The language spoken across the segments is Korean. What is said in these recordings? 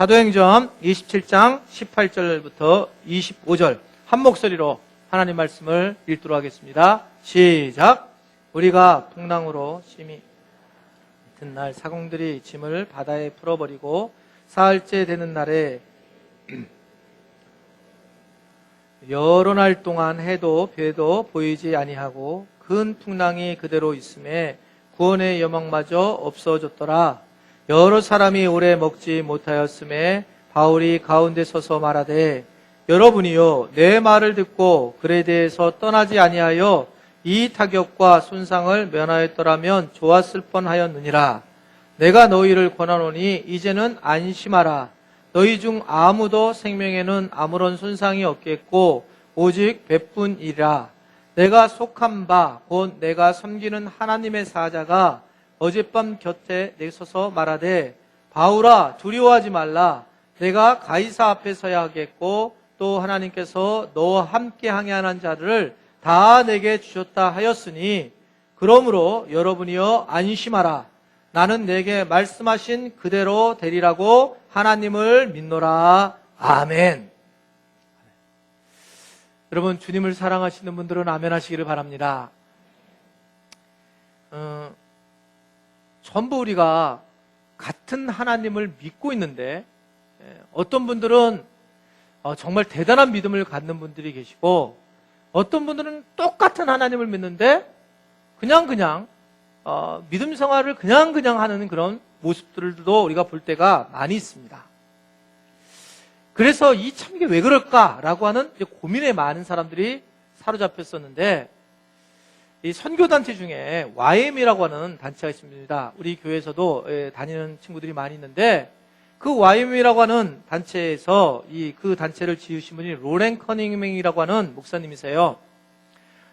사도행전 27장 18절부터 25절 한 목소리로 하나님 말씀을 읽도록 하겠습니다. 시작. 우리가 풍랑으로 심히 이튿날 사공들이 짐을 바다에 풀어버리고 사흘째 되는 날에 여러 날 동안 해도 별도 보이지 아니하고 큰 풍랑이 그대로 있음에 구원의 여망마저 없어졌더라. 여러 사람이 오래 먹지 못하였음에 바울이 가운데 서서 말하되 여러분이요 내 말을 듣고 글에 대해서 떠나지 아니하여 이 타격과 손상을 면하였더라면 좋았을 뻔하였느니라. 내가 너희를 권하노니 이제는 안심하라. 너희 중 아무도 생명에는 아무런 손상이 없겠고 오직 배뿐이라. 내가 속한 바 곧 내가 섬기는 하나님의 사자가 어젯밤 곁에 내 서서 말하되 바울아 두려워하지 말라. 내가 가이사 앞에 서야 하겠고 또 하나님께서 너와 함께 항해하는 자들을 다 내게 주셨다 하였으니 그러므로 여러분이여 안심하라. 나는 내게 말씀하신 그대로 되리라고 하나님을 믿노라. 아멘. 여러분 주님을 사랑하시는 분들은 아멘 하시기를 바랍니다. 전부 우리가 같은 하나님을 믿고 있는데 어떤 분들은 정말 대단한 믿음을 갖는 분들이 계시고 어떤 분들은 똑같은 하나님을 믿는데 그냥 믿음 생활을 그냥 하는 그런 모습들도 우리가 볼 때가 많이 있습니다. 그래서 이 참 이게 왜 그럴까라고 하는 고민에 많은 사람들이 사로잡혔었는데 이 선교단체 중에 YM이라고 하는 단체가 있습니다. 우리 교회에서도 다니는 친구들이 많이 있는데 그 YM이라고 하는 단체에서 그 단체를 지으신 분이 로렌 커닝맨이라고 하는 목사님이세요.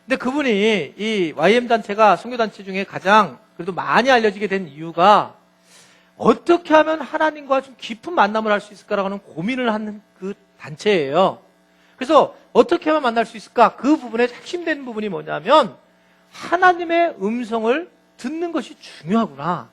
근데 그분이 이 YM 단체가 선교단체 중에 가장 그래도 많이 알려지게 된 이유가 어떻게 하면 하나님과 좀 깊은 만남을 할 수 있을까라고 하는 고민을 하는 그 단체예요. 그래서 어떻게 하면 만날 수 있을까? 그 부분의 핵심된 부분이 뭐냐면 하나님의 음성을 듣는 것이 중요하구나.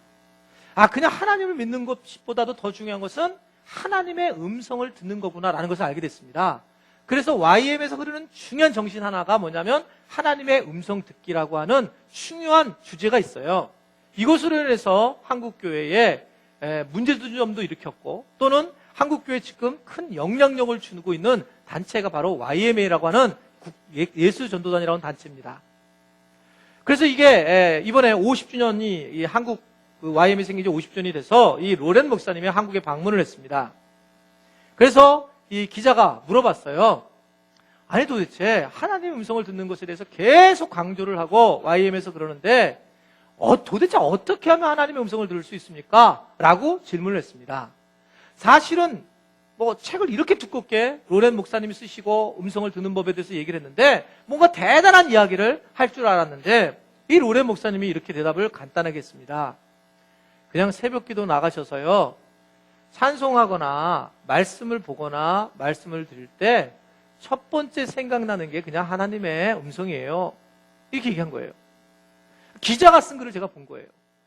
그냥 하나님을 믿는 것보다도 더 중요한 것은 하나님의 음성을 듣는 거구나라는 것을 알게 됐습니다. 그래서 YM에서 흐르는 중요한 정신 하나가 뭐냐면 하나님의 음성 듣기라고 하는 중요한 주제가 있어요. 이것으로 인해서 한국교회에 문제점도 일으켰고 또는 한국교회에 지금 큰 영향력을 주고 있는 단체가 바로 YMA라고 하는 예수전도단이라는 단체입니다. 그래서 이게 이번에 50주년이 한국 YM이 생긴 지 50주년이 돼서 이 로렌 목사님이 한국에 방문을 했습니다. 그래서 이 기자가 물어봤어요. 아니 도대체 하나님의 음성을 듣는 것에 대해서 계속 강조를 하고 YM에서 그러는데 도대체 어떻게 하면 하나님의 음성을 들을 수 있습니까? 라고 질문을 했습니다. 사실은 책을 이렇게 두껍게 로렌 목사님이 쓰시고 음성을 듣는 법에 대해서 얘기를 했는데 뭔가 대단한 이야기를 할 줄 알았는데 이 로렌 목사님이 이렇게 대답을 간단하게 했습니다. 그냥 새벽기도 나가셔서요. 찬송하거나 말씀을 보거나 말씀을 들을 때 첫 번째 생각나는 게 그냥 하나님의 음성이에요. 이렇게 얘기한 거예요. 기자가 쓴 글을 제가 본 거예요.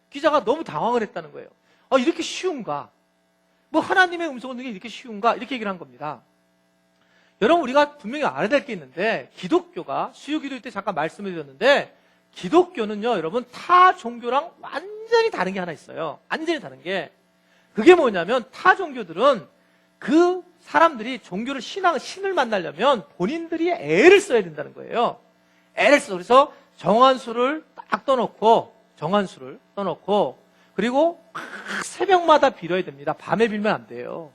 기자가 너무 당황을 했다는 거예요. 이렇게 쉬운가? 하나님의 음성을 듣는 게 이렇게 쉬운가? 이렇게 얘기를 한 겁니다. 여러분 우리가 분명히 알아야 될 게 있는데 기독교가 수요기도 때 잠깐 말씀을 드렸는데 기독교는요 여러분 타 종교랑 완전히 다른 게 하나 있어요. 완전히 다른 게 그게 뭐냐면 타 종교들은 그 사람들이 종교를 신을 만나려면 본인들이 애를 써야 된다는 거예요. 애를 써. 그래서 정한수를 딱 떠놓고 그리고 새벽마다 빌어야 됩니다. 밤에 빌면 안 돼요.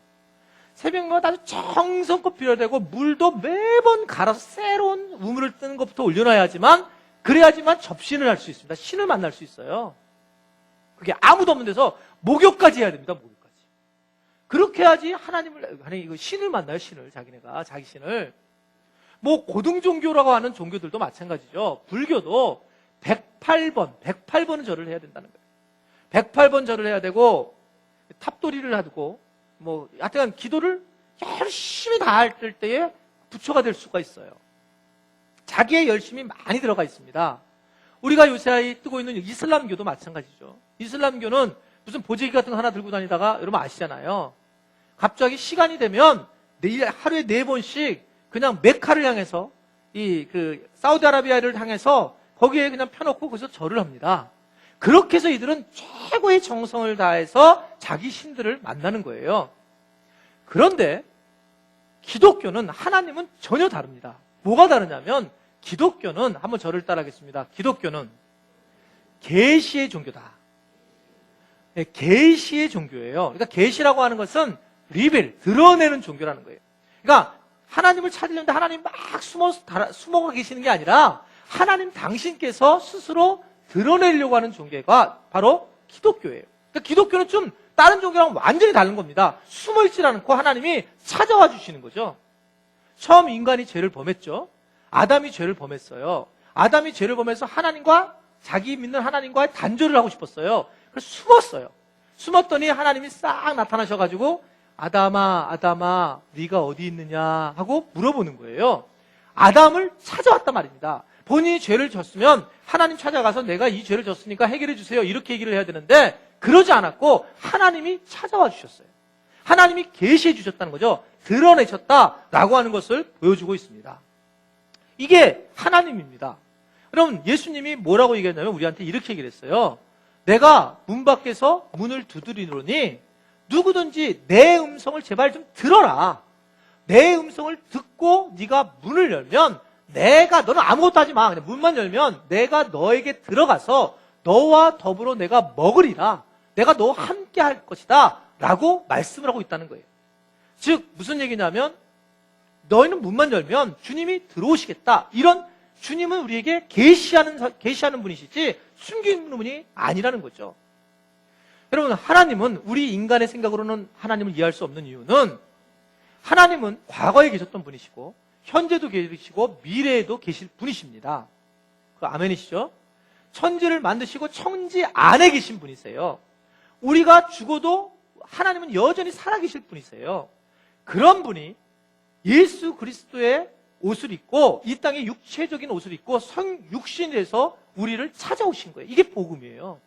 새벽마다 아주 정성껏 빌어야 되고 물도 매번 갈아서 새로운 우물을 뜨는 것부터 올려놔야지만 그래야지만 접신을 할 수 있습니다. 신을 만날 수 있어요. 그게 아무도 없는 데서 목욕까지 해야 됩니다. 목욕까지. 그렇게 해야지 이거 신을 만나요. 자기네가 자기 신을. 고등종교라고 하는 종교들도 마찬가지죠. 불교도 108번은 절을 해야 된다는 거예요. 108번 절을 해야 되고 탑도리를 하고 하여튼 기도를 열심히 다할 때에 부처가 될 수가 있어요. 자기의 열심이 많이 들어가 있습니다. 우리가 요새 뜨고 있는 이슬람교도 마찬가지죠. 이슬람교는 무슨 보재기 같은 거 하나 들고 다니다가 여러분 아시잖아요. 갑자기 시간이 되면 하루에 4번씩 그냥 메카를 향해서 사우디아라비아를 향해서 거기에 그냥 펴놓고 거기서 절을 합니다. 그렇게 해서 이들은 최고의 정성을 다해서 자기 신들을 만나는 거예요. 그런데 기독교는, 하나님은 전혀 다릅니다. 뭐가 다르냐면 기독교는, 한번 저를 따라하겠습니다. 기독교는 계시의 종교다. 네, 계시의 종교예요. 그러니까 계시라고 하는 것은 리벨, 드러내는 종교라는 거예요. 그러니까 하나님을 찾으려는데 하나님 막 숨어가 계시는 게 아니라 하나님 당신께서 스스로 드러내려고 하는 종교가 바로 기독교예요. 그러니까 기독교는 좀 다른 종교랑 완전히 다른 겁니다. 숨어있지 않고 하나님이 찾아와 주시는 거죠. 처음 인간이 죄를 범했죠. 아담이 죄를 범했어요. 아담이 죄를 범해서 하나님과, 자기 믿는 하나님과의 단절을 하고 싶었어요. 그래서 숨었어요. 숨었더니 하나님이 싹 나타나셔가지고 아담아, 아담아, 네가 어디 있느냐 하고 물어보는 거예요. 아담을 찾아왔단 말입니다. 본인이 죄를 졌으면 하나님 찾아가서 내가 이 죄를 졌으니까 해결해 주세요, 이렇게 얘기를 해야 되는데 그러지 않았고 하나님이 찾아와 주셨어요. 하나님이 계시해 주셨다는 거죠. 드러내셨다라고 하는 것을 보여주고 있습니다. 이게 하나님입니다. 그럼 예수님이 뭐라고 얘기했냐면 우리한테 이렇게 얘기를 했어요. 내가 문 밖에서 문을 두드리노니 누구든지 내 음성을 제발 좀 들어라. 내 음성을 듣고 네가 문을 열면 너는 아무것도 하지 마. 그냥 문만 열면 내가 너에게 들어가서 너와 더불어 내가 먹으리라. 내가 너와 함께 할 것이다. 라고 말씀을 하고 있다는 거예요. 즉 무슨 얘기냐면 너희는 문만 열면 주님이 들어오시겠다. 이런, 주님은 우리에게 계시하는 분이시지 숨기는 분이 아니라는 거죠. 여러분, 하나님은 우리 인간의 생각으로는 하나님을 이해할 수 없는 이유는 하나님은 과거에 계셨던 분이시고 현재도 계시고 미래에도 계실 분이십니다. 그 아멘이시죠? 천지를 만드시고 천지 안에 계신 분이세요. 우리가 죽어도 하나님은 여전히 살아계실 분이세요. 그런 분이 예수 그리스도의 옷을 입고 이 땅에 육체적인 옷을 입고 육신에서 우리를 찾아오신 거예요. 이게 복음이에요.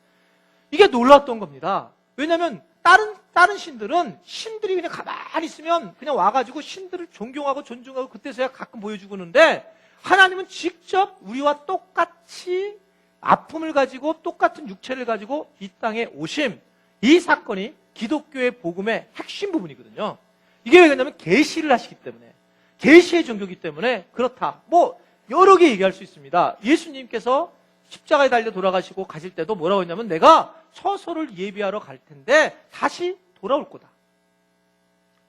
이게 놀랐던 겁니다. 왜냐하면 다른 신들이 그냥 가만히 있으면 그냥 와가지고 신들을 존경하고 존중하고 그때서야 가끔 보여주고 그러는데 하나님은 직접 우리와 똑같이 아픔을 가지고 똑같은 육체를 가지고 이 땅에 오심, 이 사건이 기독교의 복음의 핵심 부분이거든요. 이게 왜 그러냐면 계시를 하시기 때문에, 계시의 종교이기 때문에 그렇다. 뭐 여러 개 얘기할 수 있습니다. 예수님께서 십자가에 달려 돌아가시고 가실 때도 뭐라고 했냐면 내가 처소를 예비하러 갈 텐데 다시 돌아올 거다.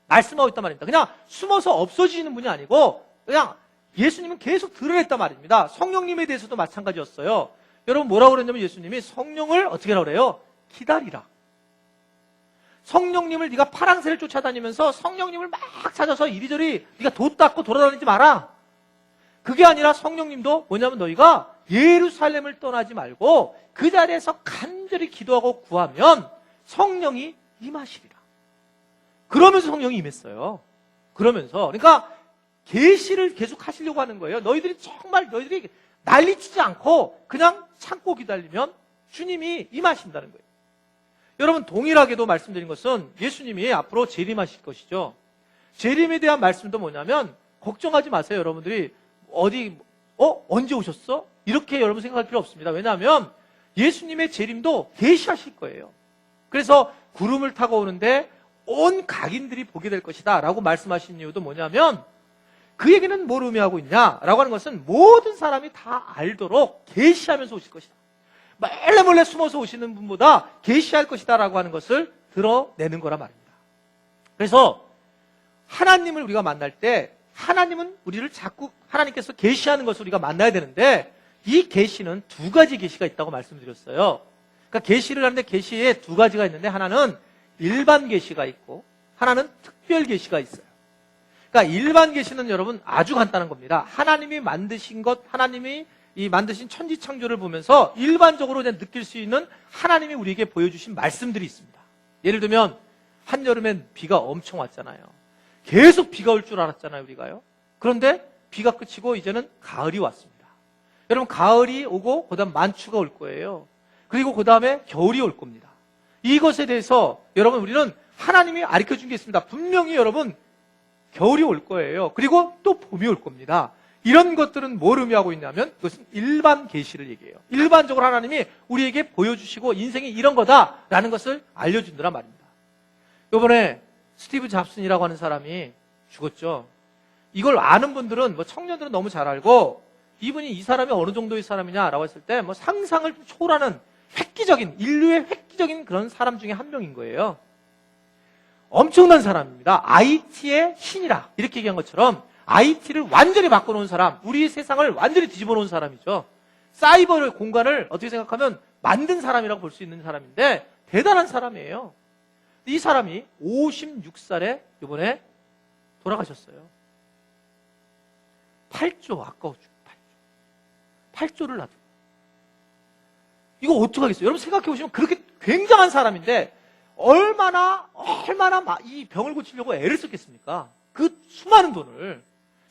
말씀하고 있단 말입니다. 그냥 숨어서 없어지는 분이 아니고 그냥 예수님은 계속 드러냈단 말입니다. 성령님에 대해서도 마찬가지였어요. 여러분 뭐라고 그랬냐면 예수님이 성령을 어떻게 하라고 그래요? 기다리라. 성령님을 네가 파랑새를 쫓아다니면서 성령님을 막 찾아서 이리저리 네가 돛 닦고 돌아다니지 마라. 그게 아니라 성령님도 뭐냐면 너희가 예루살렘을 떠나지 말고 그 자리에서 간절히 기도하고 구하면 성령이 임하시리라. 그러면서 성령이 임했어요. 그러니까 계시를 계속 하시려고 하는 거예요. 너희들이 난리치지 않고 그냥 참고 기다리면 주님이 임하신다는 거예요. 여러분 동일하게도 말씀드린 것은 예수님이 앞으로 재림하실 것이죠. 재림에 대한 말씀도 뭐냐면 걱정하지 마세요. 여러분들이 언제 오셨어? 이렇게 여러분 생각할 필요 없습니다. 왜냐하면 예수님의 재림도 계시하실 거예요. 그래서 구름을 타고 오는데 온 각인들이 보게 될 것이다 라고 말씀하신 이유도 뭐냐면 그 얘기는 뭘 의미하고 있냐라고 하는 것은 모든 사람이 다 알도록 계시하면서 오실 것이다. 몰래 숨어서 오시는 분보다 계시할 것이다 라고 하는 것을 드러내는 거란 말입니다. 그래서 하나님을 우리가 만날 때 하나님은 우리를 자꾸 하나님께서 계시하는 것을 우리가 만나야 되는데 이 계시는 두 가지 계시가 있다고 말씀드렸어요. 그러니까 계시를 하는데 계시에 두 가지가 있는데 하나는 일반 계시가 있고 하나는 특별 계시가 있어요. 그러니까 일반 계시는 여러분 아주 간단한 겁니다. 하나님이 만드신 것, 하나님이 이 만드신 천지 창조를 보면서 일반적으로 그냥 느낄 수 있는 하나님이 우리에게 보여주신 말씀들이 있습니다. 예를 들면 한여름엔 비가 엄청 왔잖아요. 계속 비가 올 줄 알았잖아요, 우리가요. 그런데 비가 그치고 이제는 가을이 왔습니다. 여러분 가을이 오고 그다음 만추가 올 거예요. 그리고 그다음에 겨울이 올 겁니다. 이것에 대해서 여러분 우리는 하나님이 가르쳐준 게 있습니다. 분명히 여러분 겨울이 올 거예요. 그리고 또 봄이 올 겁니다. 이런 것들은 뭘 의미하고 있냐면 그것은 일반 계시를 얘기해요. 일반적으로 하나님이 우리에게 보여주시고 인생이 이런 거다라는 것을 알려준다란 말입니다. 이번에 스티브 잡슨이라고 하는 사람이 죽었죠. 이걸 아는 분들은 청년들은 너무 잘 알고 이분이 이 사람이 어느 정도의 사람이냐라고 했을 때 상상을 초월하는 획기적인 인류의 획기적인 그런 사람 중에 한 명인 거예요. 엄청난 사람입니다. IT의 신이라 이렇게 얘기한 것처럼 IT를 완전히 바꿔놓은 사람, 우리 세상을 완전히 뒤집어 놓은 사람이죠. 사이버 공간을 어떻게 생각하면 만든 사람이라고 볼 수 있는 사람인데 대단한 사람이에요. 이 사람이 56살에 이번에 돌아가셨어요. 8조 아까워 죽 8조를 놔두고. 이거 어떡하겠어요? 여러분 생각해 보시면 그렇게 굉장한 사람인데 얼마나 이 병을 고치려고 애를 썼겠습니까? 그 수많은 돈을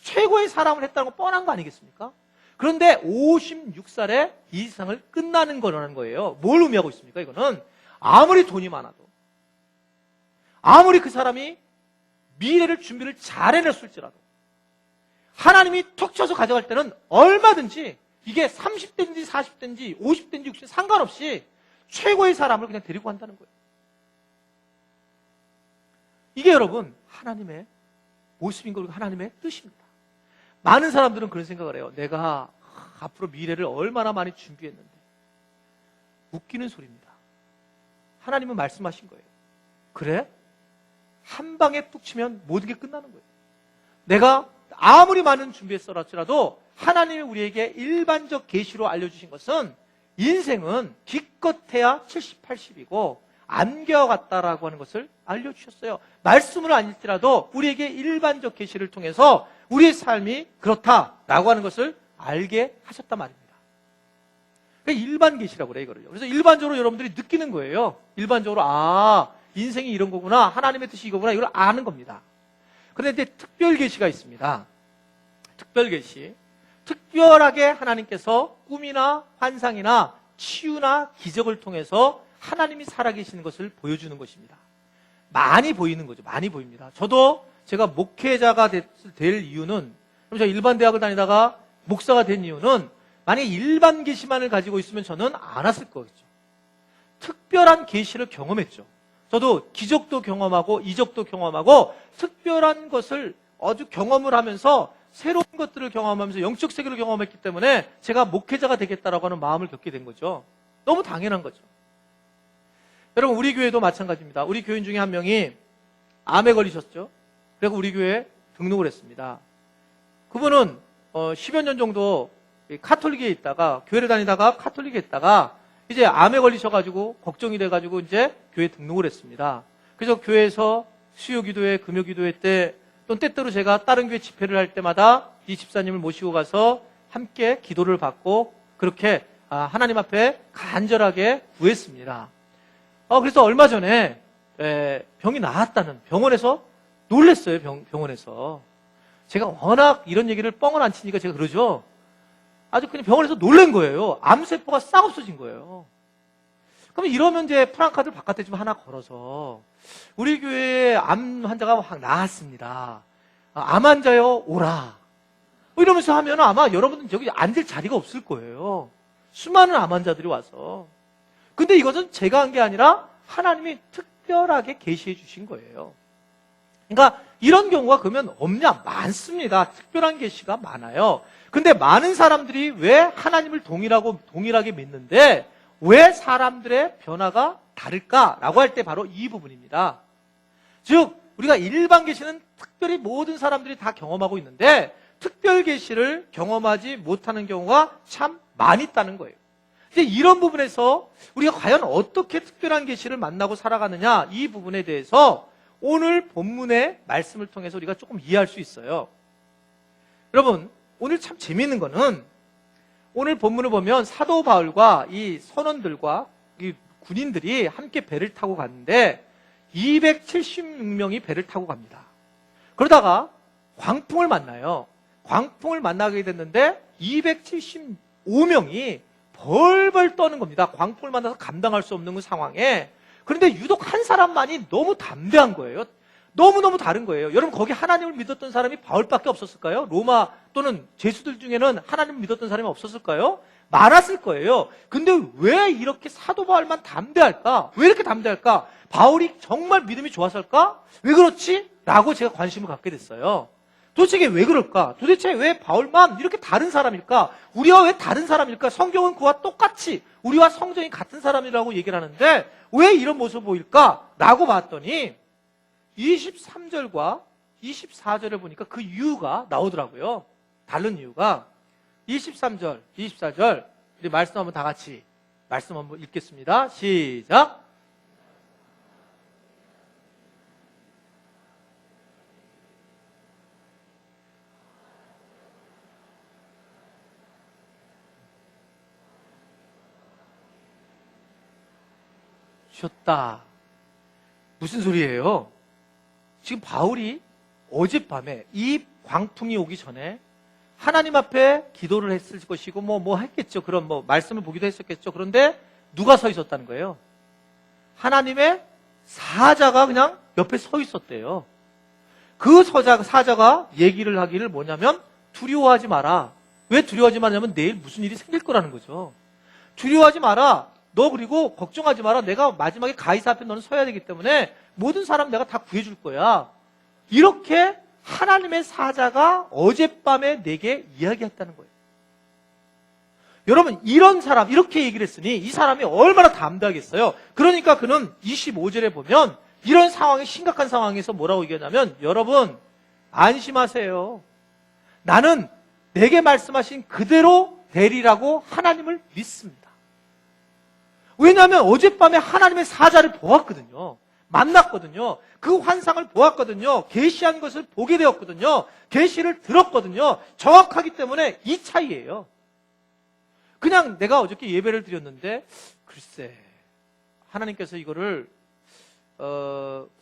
최고의 사람을 했다는 건 뻔한 거 아니겠습니까? 그런데 56살에 이 세상을 끝나는 거라는 거예요. 뭘 의미하고 있습니까? 이거는 아무리 돈이 많아도 아무리 그 사람이 미래를 준비를 잘 해냈을지라도 하나님이 톡 쳐서 가져갈 때는 얼마든지 이게 30대인지 40대인지 50대인지 60대인지 상관없이 최고의 사람을 그냥 데리고 간다는 거예요. 이게 여러분 하나님의 모습인 거고 하나님의 뜻입니다. 많은 사람들은 그런 생각을 해요. 내가 앞으로 미래를 얼마나 많이 준비했는데. 웃기는 소리입니다. 하나님은 말씀하신 거예요. 그래? 한 방에 뚝 치면 모든 게 끝나는 거예요. 내가 아무리 많은 준비했더라도 하나님이 우리에게 일반적 계시로 알려주신 것은 인생은 기껏해야 70, 80이고 안개와 같다라고 하는 것을 알려주셨어요. 말씀을 아닐지라도 우리에게 일반적 계시를 통해서 우리의 삶이 그렇다라고 하는 것을 알게 하셨단 말입니다. 일반 계시라고 그래요, 이거를요. 그래서 일반적으로 여러분들이 느끼는 거예요. 일반적으로 인생이 이런 거구나, 하나님의 뜻이 이거구나, 이걸 아는 겁니다. 그런데 특별 계시가 있습니다. 특별 계시. 특별하게 하나님께서 꿈이나 환상이나 치유나 기적을 통해서 하나님이 살아계시는 것을 보여주는 것입니다. 많이 보이는 거죠. 많이 보입니다. 저도 제가 목회자가 될 이유는, 제가 일반 대학을 다니다가 목사가 된 이유는 만약에 일반 계시만을 가지고 있으면 저는 안 왔을 거겠죠. 특별한 계시를 경험했죠. 저도 기적도 경험하고 이적도 경험하고 특별한 것을 아주 경험을 하면서 새로운 것들을 경험하면서 영적 세계를 경험했기 때문에 제가 목회자가 되겠다라고 하는 마음을 겪게 된 거죠. 너무 당연한 거죠. 여러분 우리 교회도 마찬가지입니다. 우리 교인 중에 한 명이 암에 걸리셨죠. 그리고 우리 교회에 등록을 했습니다. 그분은 10여 년 정도 카톨릭에 있다가 교회를 다니다가 카톨릭에 있다가 이제 암에 걸리셔가지고 걱정이 돼가지고 이제 교회에 등록을 했습니다. 그래서 교회에서 수요기도회, 금요기도회 때 또 때때로 제가 다른 교회 집회를 할 때마다 이 집사님을 모시고 가서 함께 기도를 받고 그렇게 하나님 앞에 간절하게 구했습니다. 그래서 얼마 전에 병이 나았다는 병원에서 놀랬어요. 병원에서. 제가 워낙 이런 얘기를 뻥을 안 치니까 제가 그러죠. 아주 그냥 병원에서 놀란 거예요. 암세포가 싹 없어진 거예요. 그럼 이러면 이제 프랑카드를 바깥에 좀 하나 걸어서 우리 교회에 암 환자가 확 나았습니다. 암 환자요 오라. 이러면서 하면 아마 여러분들 저기 앉을 자리가 없을 거예요. 수많은 암 환자들이 와서. 근데 이것은 제가 한 게 아니라 하나님이 특별하게 계시해 주신 거예요. 그러니까 이런 경우가 그러면 없냐? 많습니다. 특별한 계시가 많아요. 근데 많은 사람들이 왜 하나님을 동일하게 믿는데 왜 사람들의 변화가 다를까라고 할 때 바로 이 부분입니다. 즉 우리가 일반 계시는 특별히 모든 사람들이 다 경험하고 있는데 특별 계시를 경험하지 못하는 경우가 참 많이 있다는 거예요. 이제 이런 부분에서 우리가 과연 어떻게 특별한 계시를 만나고 살아가느냐 이 부분에 대해서 오늘 본문의 말씀을 통해서 우리가 조금 이해할 수 있어요. 여러분 오늘 참 재미있는 거는 오늘 본문을 보면 사도 바울과 이 선원들과 이 군인들이 함께 배를 타고 갔는데 276명이 배를 타고 갑니다. 그러다가 광풍을 만나요. 광풍을 만나게 됐는데 275명이 벌벌 떠는 겁니다. 광풍을 만나서 감당할 수 없는 그 상황에. 그런데 유독 한 사람만이 너무 담대한 거예요. 너무너무 다른 거예요. 여러분 거기 하나님을 믿었던 사람이 바울밖에 없었을까요? 로마 또는 제수들 중에는 하나님을 믿었던 사람이 없었을까요? 많았을 거예요. 근데 왜 이렇게 사도 바울만 담대할까? 왜 이렇게 담대할까? 바울이 정말 믿음이 좋았을까? 왜 그렇지? 라고 제가 관심을 갖게 됐어요. 도대체 이게 왜 그럴까? 도대체 왜 바울만 이렇게 다른 사람일까? 우리와 왜 다른 사람일까? 성경은 그와 똑같이 우리와 성정이 같은 사람이라고 얘기를 하는데 왜 이런 모습을 보일까? 라고 봤더니 23절과 24절을 보니까 그 이유가 나오더라고요. 다른 이유가 23절, 24절 우리 말씀 한번 다 같이 말씀 한번 읽겠습니다. 시작. 쉬었다. 무슨 소리예요? 지금 바울이 어젯밤에 이 광풍이 오기 전에 하나님 앞에 기도를 했을 것이고 뭐 했겠죠. 그런 말씀을 보기도 했었겠죠. 그런데 누가 서 있었다는 거예요? 하나님의 사자가 그냥 옆에 서 있었대요. 그 사자가 얘기를 하기를 뭐냐면 두려워하지 마라. 왜 두려워하지 마냐면 내일 무슨 일이 생길 거라는 거죠. 두려워하지 마라. 너 그리고 걱정하지 마라. 내가 마지막에 가이사 앞에 너는 서야 되기 때문에 모든 사람 내가 다 구해줄 거야. 이렇게 하나님의 사자가 어젯밤에 내게 이야기했다는 거예요. 여러분 이런 사람 이렇게 얘기를 했으니 이 사람이 얼마나 담대하겠어요. 그러니까 그는 25절에 보면 이런 상황이 심각한 상황에서 뭐라고 얘기하냐면 여러분 안심하세요. 나는 내게 말씀하신 그대로 되리라고 하나님을 믿습니다. 왜냐하면 어젯밤에 하나님의 사자를 보았거든요. 만났거든요. 그 환상을 보았거든요. 계시한 것을 보게 되었거든요. 계시를 들었거든요. 정확하기 때문에 이 차이예요. 그냥 내가 어저께 예배를 드렸는데 글쎄 하나님께서 이거를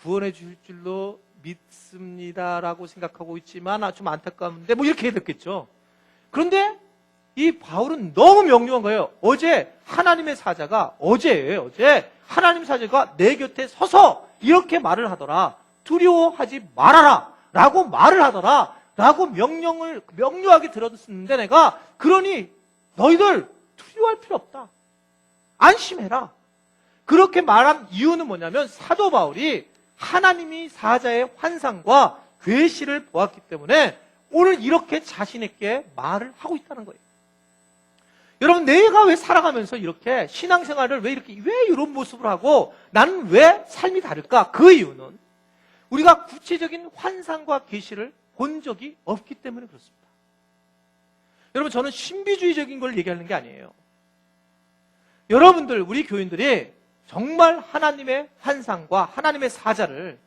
구원해 주실 줄로 믿습니다라고 생각하고 있지만 좀 안타까운데 이렇게 됐겠죠. 그런데 이 바울은 너무 명료한 거예요. 어제 하나님의 사자가 어제 하나님 사자가 내 곁에 서서 이렇게 말을 하더라. 두려워하지 말아라 라고 말을 하더라 라고 명령을 명료하게 들었는데 내가 그러니 너희들 두려워할 필요 없다. 안심해라. 그렇게 말한 이유는 뭐냐면 사도 바울이 하나님이 사자의 환상과 계시를 보았기 때문에 오늘 이렇게 자신 있게 말을 하고 있다는 거예요. 여러분 내가 왜 살아가면서 이렇게 신앙생활을 왜 이런 모습을 하고 나는 왜 삶이 다를까? 그 이유는 우리가 구체적인 환상과 계시를 본 적이 없기 때문에 그렇습니다. 여러분 저는 신비주의적인 걸 얘기하는 게 아니에요. 여러분들 우리 교인들이 정말 하나님의 환상과 하나님의 사자를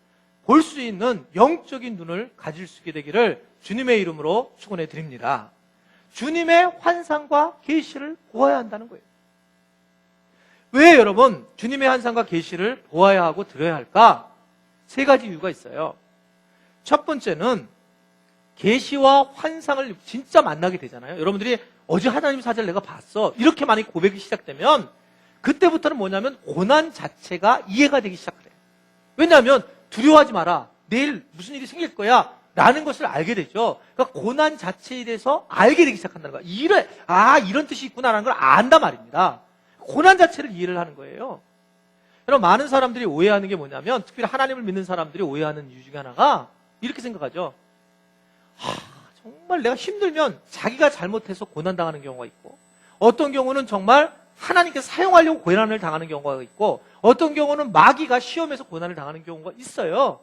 볼 수 있는 영적인 눈을 가질 수 있게 되기를 주님의 이름으로 축원해 드립니다. 주님의 환상과 계시를 보아야 한다는 거예요. 왜 여러분 주님의 환상과 계시를 보아야 하고 들어야 할까? 세 가지 이유가 있어요. 첫 번째는 계시와 환상을 진짜 만나게 되잖아요. 여러분들이 어제 하나님 사자를 내가 봤어. 이렇게 만약 고백이 시작되면 그때부터는 뭐냐면 고난 자체가 이해가 되기 시작해요. 왜냐하면 두려워하지 마라. 내일 무슨 일이 생길 거야. 라는 것을 알게 되죠. 그러니까 고난 자체에 대해서 알게 되기 시작한다는 거예요. 이런 뜻이 있구나라는 걸 안단 말입니다. 고난 자체를 이해를 하는 거예요. 여러분 많은 사람들이 오해하는 게 뭐냐면 특별히 하나님을 믿는 사람들이 오해하는 이유 중에 하나가 이렇게 생각하죠. 정말 내가 힘들면 자기가 잘못해서 고난당하는 경우가 있고 어떤 경우는 정말 하나님께서 사용하려고 고난을 당하는 경우가 있고 어떤 경우는 마귀가 시험에서 고난을 당하는 경우가 있어요.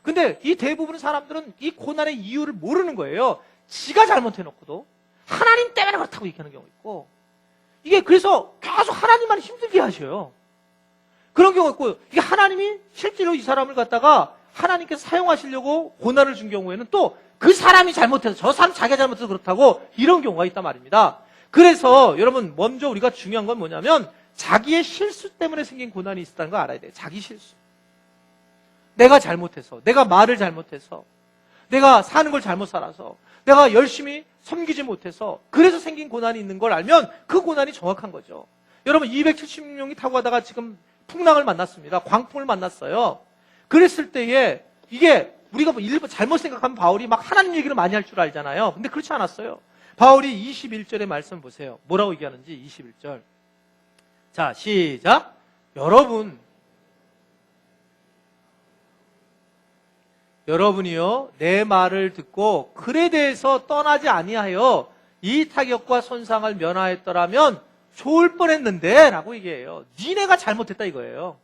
근데 이 대부분의 사람들은 이 고난의 이유를 모르는 거예요. 지가 잘못해놓고도 하나님 때문에 그렇다고 얘기하는 경우가 있고 이게 그래서 계속 하나님만 힘들게 하셔요. 그런 경우가 있고 이게 하나님이 실제로 이 사람을 갖다가 하나님께서 사용하시려고 고난을 준 경우에는 또 그 사람이 잘못해서 저 사람 자기가 잘못해서 그렇다고 이런 경우가 있단 말입니다. 그래서 여러분 먼저 우리가 중요한 건 뭐냐면 자기의 실수 때문에 생긴 고난이 있다는 거 알아야 돼요. 자기 실수. 내가 잘못해서, 내가 말을 잘못해서, 내가 사는 걸 잘못 살아서, 내가 열심히 섬기지 못해서 그래서 생긴 고난이 있는 걸 알면 그 고난이 정확한 거죠. 여러분 270명이 타고 가다가 지금 풍랑을 만났습니다. 광풍을 만났어요. 그랬을 때에 이게 우리가 뭐 일부 잘못 생각하면 바울이 막 하나님 얘기를 많이 할 줄 알잖아요. 근데 그렇지 않았어요. 바울이 21절의 말씀 보세요. 뭐라고 얘기하는지 21절. 자, 시작. 여러분이요 내 말을 듣고 글에 대해서 떠나지 아니하여 이 타격과 손상을 면하였더라면 좋을 뻔했는데 라고 얘기해요. 니네가 잘못했다 이거예요.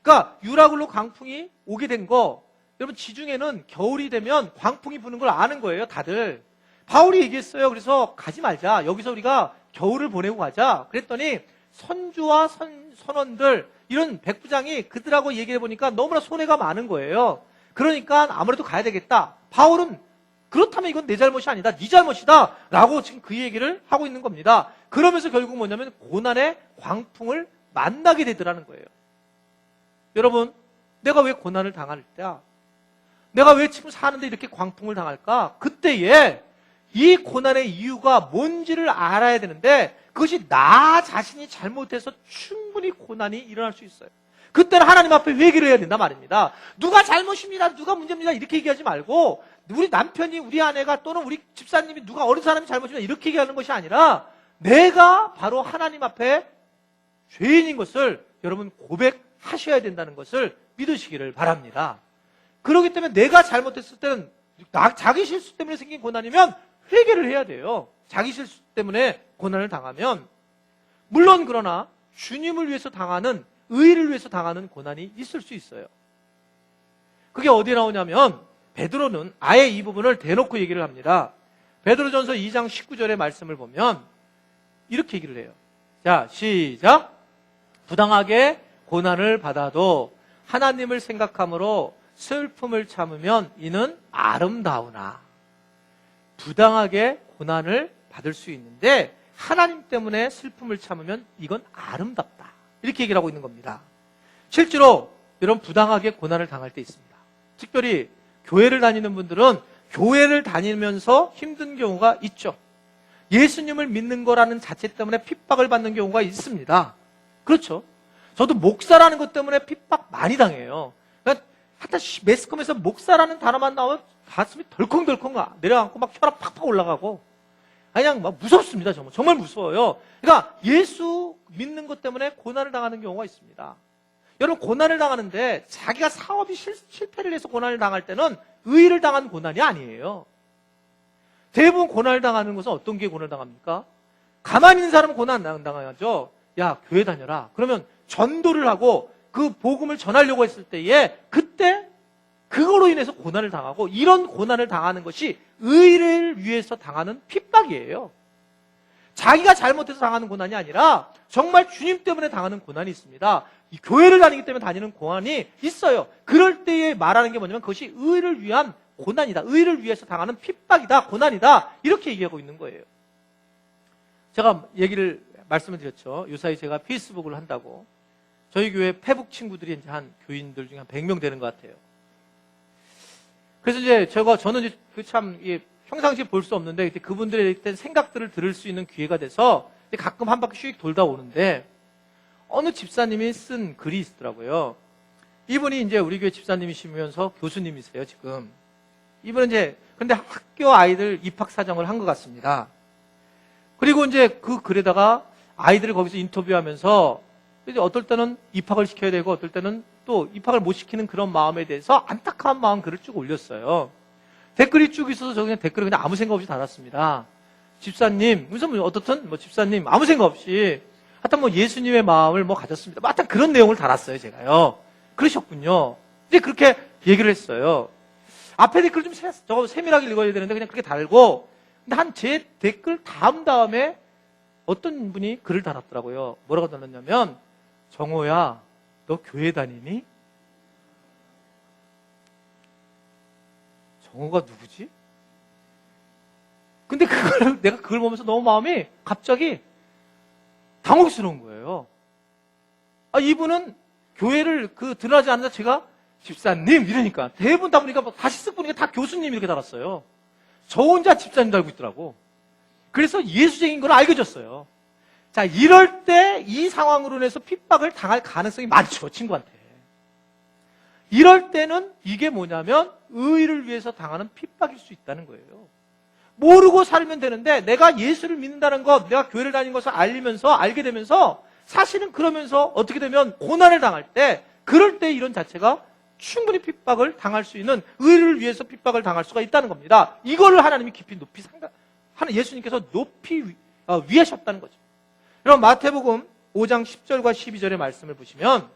그러니까 유라굴로 광풍이 오게 된 거, 여러분 지중해는 겨울이 되면 광풍이 부는 걸 아는 거예요 다들. 바울이 얘기했어요. 그래서 가지 말자, 여기서 우리가 겨울을 보내고 가자. 그랬더니 선주와 선원들 이런 백부장이 그들하고 얘기해 보니까 너무나 손해가 많은 거예요. 그러니까 아무래도 가야 되겠다. 바울은 그렇다면 이건 내 잘못이 아니다, 네 잘못이다 라고 지금 그 얘기를 하고 있는 겁니다. 그러면서 결국 뭐냐면 고난의 광풍을 만나게 되더라는 거예요. 여러분, 내가 왜 고난을 당할 때야? 내가 왜 지금 사는데 이렇게 광풍을 당할까? 그때에 이 고난의 이유가 뭔지를 알아야 되는데 그것이 나 자신이 잘못해서 충분히 고난이 일어날 수 있어요. 그때는 하나님 앞에 회개를 해야 된다 말입니다. 누가 잘못입니다, 누가 문제입니다 이렇게 얘기하지 말고, 우리 남편이, 우리 아내가, 또는 우리 집사님이, 누가 어느 사람이 잘못입니다 이렇게 얘기하는 것이 아니라 내가 바로 하나님 앞에 죄인인 것을 여러분 고백하셔야 된다는 것을 믿으시기를 바랍니다. 그렇기 때문에 내가 잘못했을 때는 자기 실수 때문에 생긴 고난이면 회개를 해야 돼요. 자기 실수 때문에 고난을 당하면. 물론 그러나 주님을 위해서 당하는, 의를 위해서 당하는 고난이 있을 수 있어요. 그게 어디에 나오냐면 베드로는 아예 이 부분을 대놓고 얘기를 합니다. 베드로전서 2장 19절의 말씀을 보면 이렇게 얘기를 해요. 자, 시작. 부당하게 고난을 받아도 하나님을 생각함으로 슬픔을 참으면 이는 아름다우나. 부당하게 고난을 받을 수 있는데 하나님 때문에 슬픔을 참으면 이건 아름답다. 이렇게 얘기를 하고 있는 겁니다. 실제로 여러분 부당하게 고난을 당할 때 있습니다. 특별히 교회를 다니는 분들은 교회를 다니면서 힘든 경우가 있죠. 예수님을 믿는 거라는 자체 때문에 핍박을 받는 경우가 있습니다. 그렇죠. 저도 목사라는 것 때문에 핍박 많이 당해요. 그러니까 하여튼 매스컴에서 목사라는 단어만 나오면 가슴이 덜컹덜컹 내려앉고 막 혈압 팍팍 올라가고 그냥 막 무섭습니다. 정말 무서워요. 그러니까 예수 믿는 것 때문에 고난을 당하는 경우가 있습니다. 여러분 고난을 당하는데 자기가 사업이 실패를 해서 고난을 당할 때는 의의를 당한 고난이 아니에요. 대부분 고난을 당하는 것은 어떤 게 고난을 당합니까? 가만히 있는 사람은 고난 안 당하죠. 야, 교회 다녀라. 그러면 전도를 하고 그 복음을 전하려고 했을 때에 그때 그거로 인해서 고난을 당하고, 이런 고난을 당하는 것이 의를 위해서 당하는 핍박이에요. 자기가 잘못해서 당하는 고난이 아니라 정말 주님 때문에 당하는 고난이 있습니다. 이 교회를 다니기 때문에 다니는 고난이 있어요. 그럴 때에 말하는 게 뭐냐면 그것이 의를 위한 고난이다. 의를 위해서 당하는 핍박이다. 고난이다. 이렇게 얘기하고 있는 거예요. 제가 말씀을 드렸죠. 요사이 제가 페이스북을 한다고. 저희 교회 페북 친구들이 이제 한 교인들 중에 한 100명 되는 것 같아요. 그래서 이제 저는 이제 평상시에 볼 수 없는데 그분들의 생각들을 들을 수 있는 기회가 돼서 가끔 한 바퀴 씩 돌다 오는데 어느 집사님이 쓴 글이 있더라고요. 이분이 이제 우리 교회 집사님이시면서 교수님이세요, 지금. 이분은 이제 근데 학교 아이들 입학 사정을 한 것 같습니다. 그리고 이제 그 글에다가 아이들을 거기서 인터뷰하면서 어떨 때는 입학을 시켜야 되고 어떨 때는 또 입학을 못 시키는 그런 마음에 대해서 안타까운 마음 글을 쭉 올렸어요. 댓글이 쭉 있어서 저 그냥 댓글을 그냥 아무 생각 없이 달았습니다. 집사님, 무슨 어떻든 집사님 아무 생각 없이 하여튼 예수님의 마음을 가졌습니다. 하여튼 그런 내용을 달았어요, 제가요. 그러셨군요. 이제 그렇게 얘기를 했어요. 앞에 댓글 좀 세밀하게 읽어야 되는데 그냥 그렇게 달고, 근데 제 댓글 다음에 어떤 분이 글을 달았더라고요. 뭐라고 달았냐면, 정호야, 너 교회 다니니? 정호가 누구지? 근데 내가 그걸 보면서 너무 마음이 갑자기 당혹스러운 거예요. 이분은 교회를 드러나지 않는다 제가 집사님 이러니까 대부분 다 보니까 다시 쓱 보니까 다 교수님 이렇게 달았어요. 저 혼자 집사님 달고 있더라고. 그래서 예수적인 걸 알게 졌어요. 자, 이럴 때 이 상황으로 인해서 핍박을 당할 가능성이 많죠, 친구한테. 이럴 때는 이게 뭐냐면 의를 위해서 당하는 핍박일 수 있다는 거예요. 모르고 살면 되는데 내가 예수를 믿는다는 것, 내가 교회를 다니는 것을 알게 되면서 사실은 그러면서 어떻게 되면 고난을 당할 때, 그럴 때 이런 자체가 충분히 핍박을 당할 수 있는, 의를 위해서 핍박을 당할 수가 있다는 겁니다. 이거를 하나님이 깊이 높이 예수님께서 높이 위하셨다는 거죠. 여러분, 마태복음 5장 10절과 12절의 말씀을 보시면,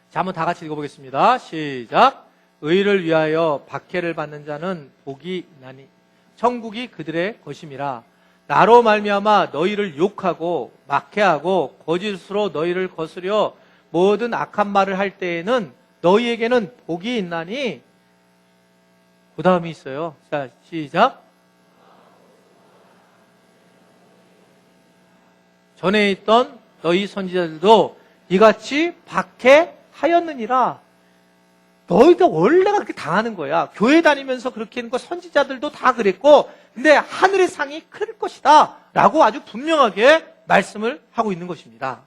자, 한번 다 같이 읽어보겠습니다. 시작. 의를 위하여 박해를 받는 자는 복이 있나니 천국이 그들의 것임이라. 나로 말미암아 너희를 욕하고 막해하고 거짓으로 너희를 거스려 모든 악한 말을 할 때에는 너희에게는 복이 있나니. 그 다음이 있어요. 자, 시작. 전에 있던 너희 선지자들도 이같이 박해하였느니라. 너희도 원래가 그렇게 당하는 거야. 교회 다니면서 그렇게 하는 거 선지자들도 다 그랬고, 근데 하늘의 상이 클 것이다 라고 아주 분명하게 말씀을 하고 있는 것입니다.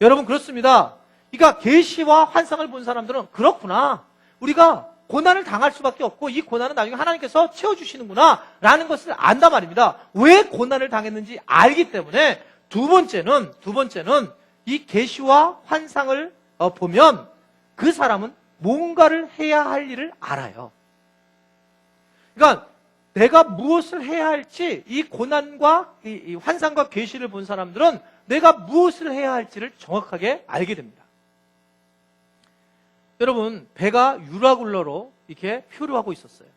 여러분, 그렇습니다. 그러니까 계시와 환상을 본 사람들은 그렇구나, 우리가 고난을 당할 수밖에 없고 이 고난은 나중에 하나님께서 채워주시는구나 라는 것을 안단 말입니다. 왜 고난을 당했는지 알기 때문에. 두 번째는 이 계시와 환상을 보면 그 사람은 뭔가를 해야 할 일을 알아요. 그러니까 내가 무엇을 해야 할지, 이 고난과 이 환상과 계시를 본 사람들은 내가 무엇을 해야 할지를 정확하게 알게 됩니다. 여러분, 배가 유라굴러로 이렇게 표류하고 있었어요.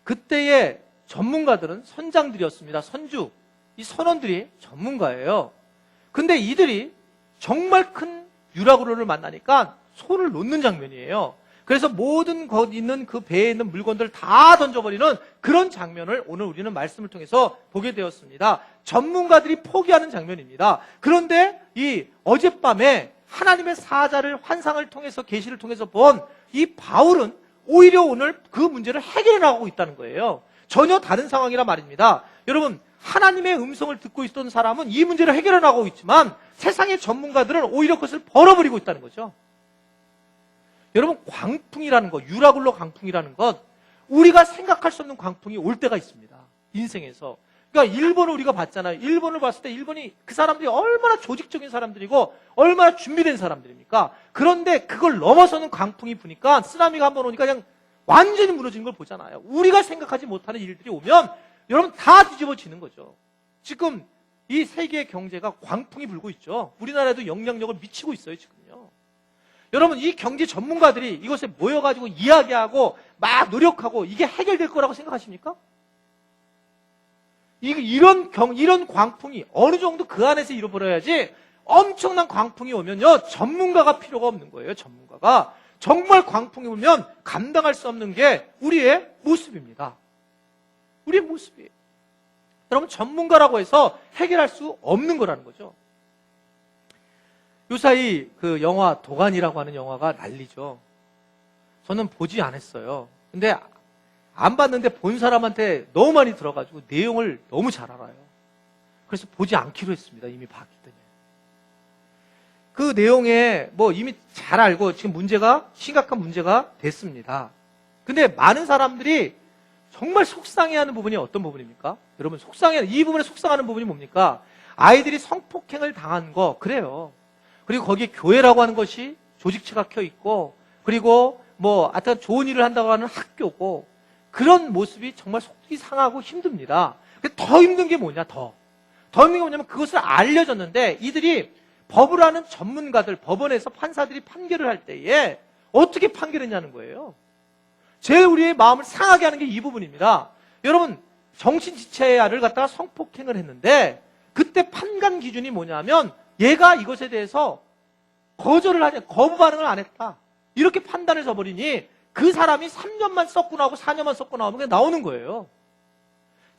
그때의 전문가들은 선장들이었습니다. 선주, 이 선원들이 전문가예요. 근데 이들이 정말 큰 유라굴러를 만나니까 손을 놓는 장면이에요. 그래서 모든 것 있는 그 배에 있는 물건들을 다 던져버리는 그런 장면을 오늘 우리는 말씀을 통해서 보게 되었습니다. 전문가들이 포기하는 장면입니다. 그런데 이 어젯밤에 하나님의 사자를, 환상을 통해서, 계시를 통해서 본 이 바울은 오히려 오늘 그 문제를 해결해 나가고 있다는 거예요. 전혀 다른 상황이란 말입니다. 여러분, 하나님의 음성을 듣고 있던 사람은 이 문제를 해결해 나가고 있지만 세상의 전문가들은 오히려 그것을 벌어버리고 있다는 거죠. 여러분, 광풍이라는 것, 유라굴러 광풍이라는 것, 우리가 생각할 수 없는 광풍이 올 때가 있습니다. 인생에서. 그러니까 일본을 우리가 봤잖아요. 일본을 봤을 때 일본이, 그 사람들이 얼마나 조직적인 사람들이고 얼마나 준비된 사람들입니까? 그런데 그걸 넘어서는 광풍이 부니까, 쓰나미가 한번 오니까 그냥 완전히 무너지는 걸 보잖아요. 우리가 생각하지 못하는 일들이 오면 여러분 다 뒤집어지는 거죠. 지금 이 세계 경제가 광풍이 불고 있죠. 우리나라에도 영향력을 미치고 있어요, 지금요. 여러분, 이 경제 전문가들이 이것에 모여가지고 이야기하고 막 노력하고 이게 해결될 거라고 생각하십니까? 이런 광풍이 어느 정도 그 안에서 잃어버려야지, 엄청난 광풍이 오면요, 전문가가 필요가 없는 거예요, 전문가가. 정말 광풍이 오면 감당할 수 없는 게 우리의 모습입니다. 우리의 모습이에요. 여러분, 전문가라고 해서 해결할 수 없는 거라는 거죠. 요사이 그 영화 도가니라고 하는 영화가 난리죠. 저는 보지 않았어요. 근데 안 봤는데 본 사람한테 너무 많이 들어가지고 내용을 너무 잘 알아요. 그래서 보지 않기로 했습니다. 이미 봤기 때문에. 그 내용에 뭐 이미 잘 알고 지금 문제가, 심각한 문제가 됐습니다. 근데 많은 사람들이 정말 속상해하는 부분이 어떤 부분입니까? 여러분, 이 부분에 속상하는 부분이 뭡니까? 아이들이 성폭행을 당한 거, 그래요. 그리고 거기에 교회라고 하는 것이 조직체가 켜있고, 그리고 뭐 하여튼 좋은 일을 한다고 하는 학교고, 그런 모습이 정말 속이 상하고 힘듭니다. 더 힘든 게 뭐냐, 더 힘든 게 뭐냐면 그것을 알려줬는데 이들이 법을 아는 전문가들, 법원에서 판사들이 판결을 할 때에 어떻게 판결했냐는 거예요. 제일 우리의 마음을 상하게 하는 게 이 부분입니다. 여러분, 정신지체아를 갖다가 성폭행을 했는데 그때 판단 기준이 뭐냐면 얘가 이것에 대해서 거부 반응을 안 했다, 이렇게 판단을 해버리니 그 사람이 3년만 썩고 나오고 4년만 썩고 나오면 그냥 나오는 거예요.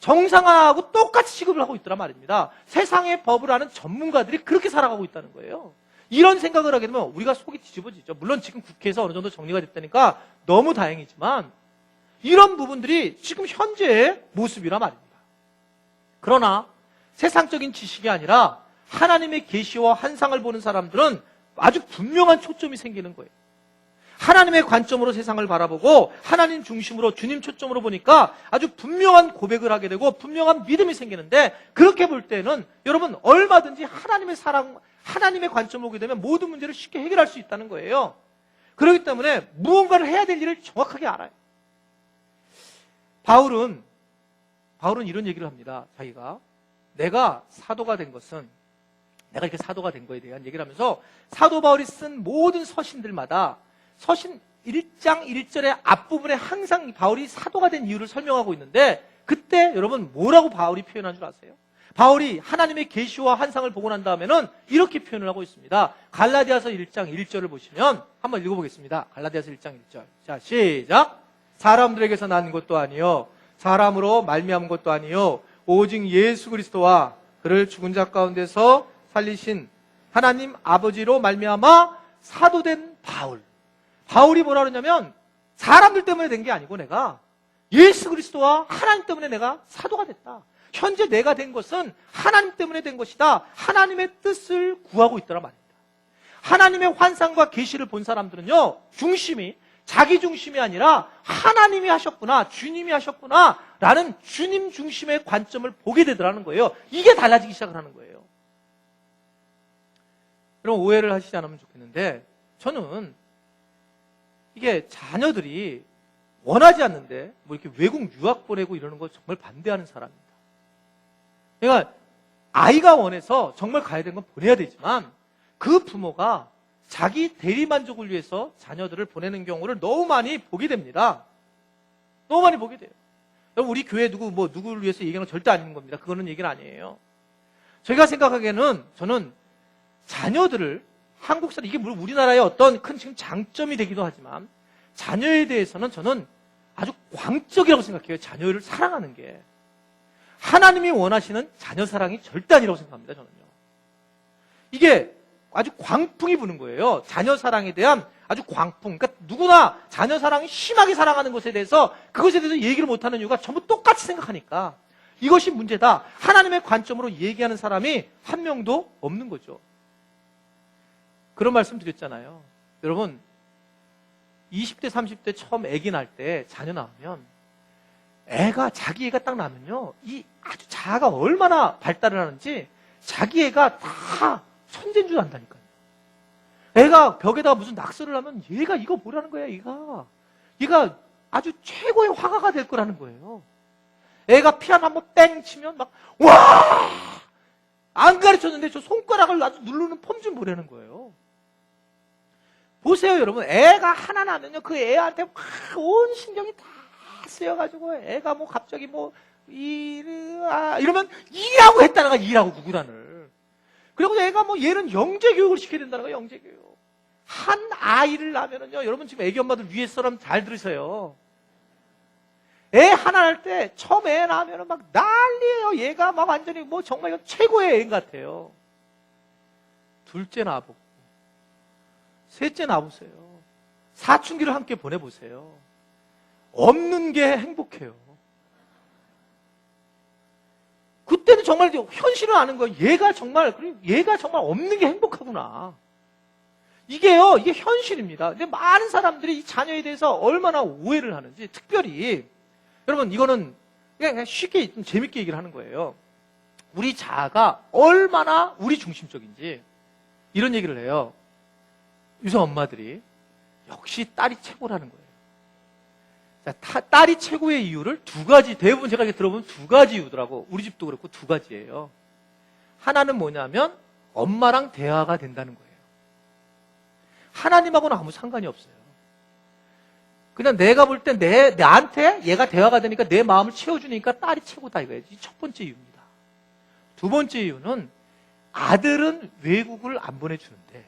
정상하고 똑같이 취급을 하고 있더란 말입니다. 세상의 법을 아는 전문가들이 그렇게 살아가고 있다는 거예요. 이런 생각을 하게 되면 우리가 속이 뒤집어지죠. 물론 지금 국회에서 어느 정도 정리가 됐다니까 너무 다행이지만 이런 부분들이 지금 현재의 모습이란 말입니다. 그러나 세상적인 지식이 아니라 하나님의 계시와 환상을 보는 사람들은 아주 분명한 초점이 생기는 거예요. 하나님의 관점으로 세상을 바라보고 하나님 중심으로 주님 초점으로 보니까 아주 분명한 고백을 하게 되고 분명한 믿음이 생기는데, 그렇게 볼 때는 여러분 얼마든지 하나님의 사랑, 하나님의 관점으로 보게 되면 모든 문제를 쉽게 해결할 수 있다는 거예요. 그렇기 때문에 무언가를 해야 될 일을 정확하게 알아요. 바울은 이런 얘기를 합니다. 자기가 내가 사도가 된 것은, 내가 이렇게 사도가 된 거에 대한 얘기를 하면서 사도 바울이 쓴 모든 서신들마다 서신 1장 1절의 앞부분에 항상 바울이 사도가 된 이유를 설명하고 있는데, 그때 여러분 뭐라고 바울이 표현한 줄 아세요? 바울이 하나님의 계시와 환상을 보고 난 다음에는 이렇게 표현을 하고 있습니다. 갈라디아서 1장 1절을 보시면 한번 읽어보겠습니다. 갈라디아서 1장 1절. 자, 시작. 사람들에게서 난 것도 아니요 사람으로 말미암은 것도 아니요 오직 예수 그리스도와 그를 죽은 자 가운데서 살리신 하나님 아버지로 말미암아 사도된 바울. 바울이 뭐라 그러냐면 사람들 때문에 된 게 아니고 내가 예수 그리스도와 하나님 때문에 내가 사도가 됐다. 현재 내가 된 것은 하나님 때문에 된 것이다. 하나님의 뜻을 구하고 있더라 말입니다. 하나님의 환상과 계시를 본 사람들은요, 중심이 자기 중심이 아니라 하나님이 하셨구나, 주님이 하셨구나 라는 주님 중심의 관점을 보게 되더라는 거예요. 이게 달라지기 시작을 하는 거예요. 여러분 오해를 하시지 않으면 좋겠는데, 저는 이게 자녀들이 원하지 않는데 뭐 이렇게 외국 유학 보내고 이러는 거 정말 반대하는 사람입니다. 그러니까 아이가 원해서 정말 가야 되는 건 보내야 되지만, 그 부모가 자기 대리만족을 위해서 자녀들을 보내는 경우를 너무 많이 보게 됩니다. 너무 많이 보게 돼요. 여러분 우리 교회 누구를 위해서 얘기하는 건 절대 아닌 겁니다. 그거는 얘기는 아니에요. 제가 생각하기에는 저는 자녀들을, 한국 사람, 이게 물론 우리나라의 어떤 큰 지금 장점이 되기도 하지만 자녀에 대해서는 저는 아주 광적이라고 생각해요. 자녀를 사랑하는 게. 하나님이 원하시는 자녀 사랑이 절대 아니라고 생각합니다. 저는요. 이게 아주 광풍이 부는 거예요. 자녀 사랑에 대한 아주 광풍. 그러니까 누구나 자녀 사랑이 심하게 사랑하는 것에 대해서, 그것에 대해서 얘기를 못하는 이유가 전부 똑같이 생각하니까 이것이 문제다. 하나님의 관점으로 얘기하는 사람이 한 명도 없는 거죠. 그런 말씀 드렸잖아요. 여러분 20대 30대 처음 아기 날 때 자녀 낳으면 자기 애가 딱 나면요, 이 아주 자아가 얼마나 발달을 하는지 자기 애가 다 천재인 줄 안다니까요. 애가 벽에다가 무슨 낙서를 하면 얘가 이거 뭐라는 거야, 얘가 아주 최고의 화가가 될 거라는 거예요. 애가 피아노 한번 땡 치면 막 와! 안 가르쳤는데 저 손가락을 아주 누르는 폼 좀 보라는 거예요. 보세요, 여러분. 애가 하나 나면요, 그 애한테 막 온 신경이 다 쓰여가지고 애가 뭐 갑자기 이러면 일하고 했다는 거야, 일하고 구구단을. 그리고 애가 얘는 영재 교육을 시켜야 된다는 거야, 영재 교육. 한 아이를 낳으면은요, 여러분 지금 애기 엄마들 위에 사람 잘 들으세요. 애 하나 낳을 때 처음 애 낳으면은 막 난리예요. 얘가 막 완전히 정말 이건 최고의 애 같아요. 둘째 낳아보고, 셋째 낳아보세요. 사춘기를 함께 보내보세요. 없는 게 행복해요. 그때는 정말 현실을 아는 거예요. 얘가 정말 없는 게 행복하구나. 이게 현실입니다. 근데 많은 사람들이 이 자녀에 대해서 얼마나 오해를 하는지, 특별히, 여러분, 이거는 그냥 쉽게, 좀 재밌게 얘기를 하는 거예요. 우리 자아가 얼마나 우리 중심적인지, 이런 얘기를 해요. 요새 엄마들이 역시 딸이 최고라는 거예요. 자, 딸이 최고의 이유를 두 가지, 대부분 제가 이렇게 들어보면 두 가지 이유더라고. 우리 집도 그렇고 두 가지예요. 하나는 뭐냐면 엄마랑 대화가 된다는 거예요. 하나님하고는 아무 상관이 없어요. 그냥 내가 볼 때 나한테 얘가 대화가 되니까 내 마음을 채워주니까 딸이 최고다, 이거예요. 이 첫 번째 이유입니다. 두 번째 이유는 아들은 외국을 안 보내주는데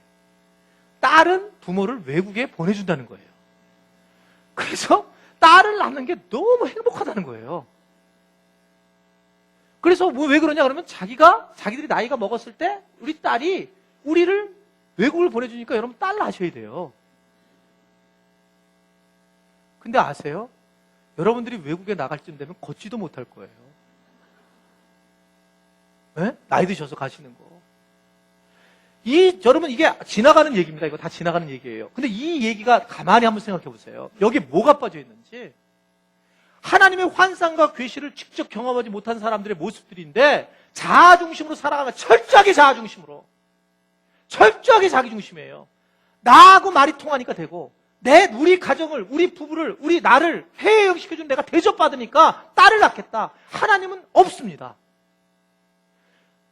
딸은 부모를 외국에 보내준다는 거예요. 그래서 딸을 낳는 게 너무 행복하다는 거예요. 그래서 왜 그러냐 그러면 자기들이 나이가 먹었을 때 우리 딸이 우리를 외국을 보내주니까 여러분 딸 낳으셔야 돼요. 근데 아세요? 여러분들이 외국에 나갈 쯤 되면 걷지도 못할 거예요. 네? 나이 드셔서 가시는 거. 여러분, 이게 지나가는 얘기입니다. 이거 다 지나가는 얘기예요. 근데 이 얘기가 가만히 한번 생각해 보세요. 여기에 뭐가 빠져 있는지. 하나님의 환상과 계시를 직접 경험하지 못한 사람들의 모습들인데 자아중심으로 살아가는, 철저하게 자아중심으로. 철저하게 자기중심이에요. 나하고 말이 통하니까 되고, 우리 가정을, 우리 부부를, 나를 해외여행시켜준 내가 대접받으니까 딸을 낳겠다. 하나님은 없습니다.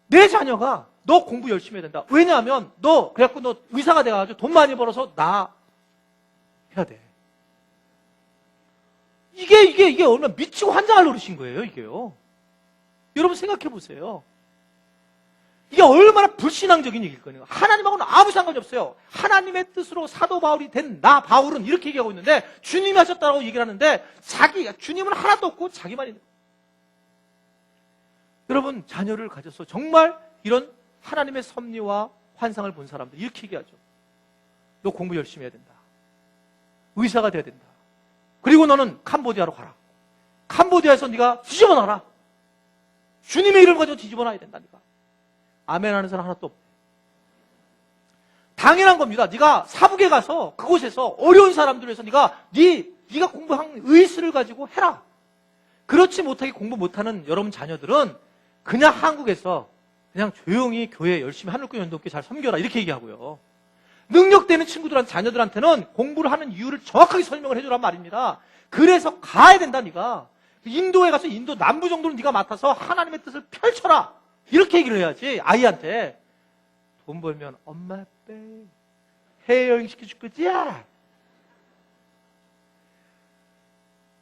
내 자녀가 너 공부 열심히 해야 된다. 왜냐하면 그래갖고 너 의사가 돼가지고 돈 많이 벌어서 나 해야 돼. 이게 얼마나 미치고 환장할 노릇인 거예요, 이게요. 여러분 생각해 보세요. 이게 얼마나 불신앙적인 얘기일 거예요. 하나님하고는 아무 상관이 없어요. 하나님의 뜻으로 사도 바울이 된 나 바울은 이렇게 얘기하고 있는데 주님이 하셨다고 얘기를 하는데 주님은 하나도 없고 자기만 있는 거예요. 여러분 자녀를 가져서 정말 이런 하나님의 섭리와 환상을 본 사람들 이렇게 얘기하죠. 너 공부 열심히 해야 된다. 의사가 돼야 된다. 그리고 너는 캄보디아로 가라. 캄보디아에서 네가 뒤집어 놔라. 주님의 이름을 가지고 뒤집어 놔야 된다. 네가. 아멘 하는 사람 하나도 없네. 당연한 겁니다. 네가 사북에 가서 그곳에서 어려운 사람들을 위해서 네가 공부한 의술을 가지고 해라. 그렇지 못하게 공부 못하는 여러분 자녀들은 그냥 한국에서 그냥 조용히 교회 열심히 하늘교 연동교회 잘 섬겨라 이렇게 얘기하고요. 능력되는 친구들한테 자녀들한테는 공부를 하는 이유를 정확하게 설명을 해주란 말입니다. 그래서 가야 된다. 네가 인도에 가서 인도 남부 정도는 네가 맡아서 하나님의 뜻을 펼쳐라 이렇게 얘기를 해야지. 아이한테 돈 벌면 엄마 빼 해외여행 시켜줄 거지야.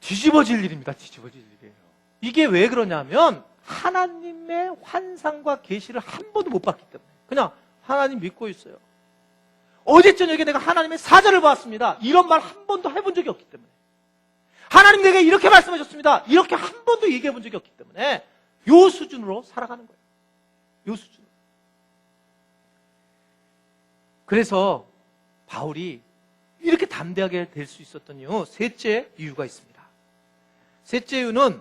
뒤집어질 일입니다. 뒤집어질 일이에요. 이게 왜 그러냐면 하나님의 환상과 계시를 한 번도 못 봤기 때문에 그냥 하나님 믿고 있어요. 어제 저녁에 내가 하나님의 사자를 보았습니다. 이런 말 한 번도 해본 적이 없기 때문에 하나님 내게 이렇게 말씀하셨습니다. 이렇게 한 번도 얘기해 본 적이 없기 때문에 요 수준으로 살아가는 거예요. 요 수준. 그래서 바울이 이렇게 담대하게 될 수 있었던 이유, 셋째 이유가 있습니다. 셋째 이유는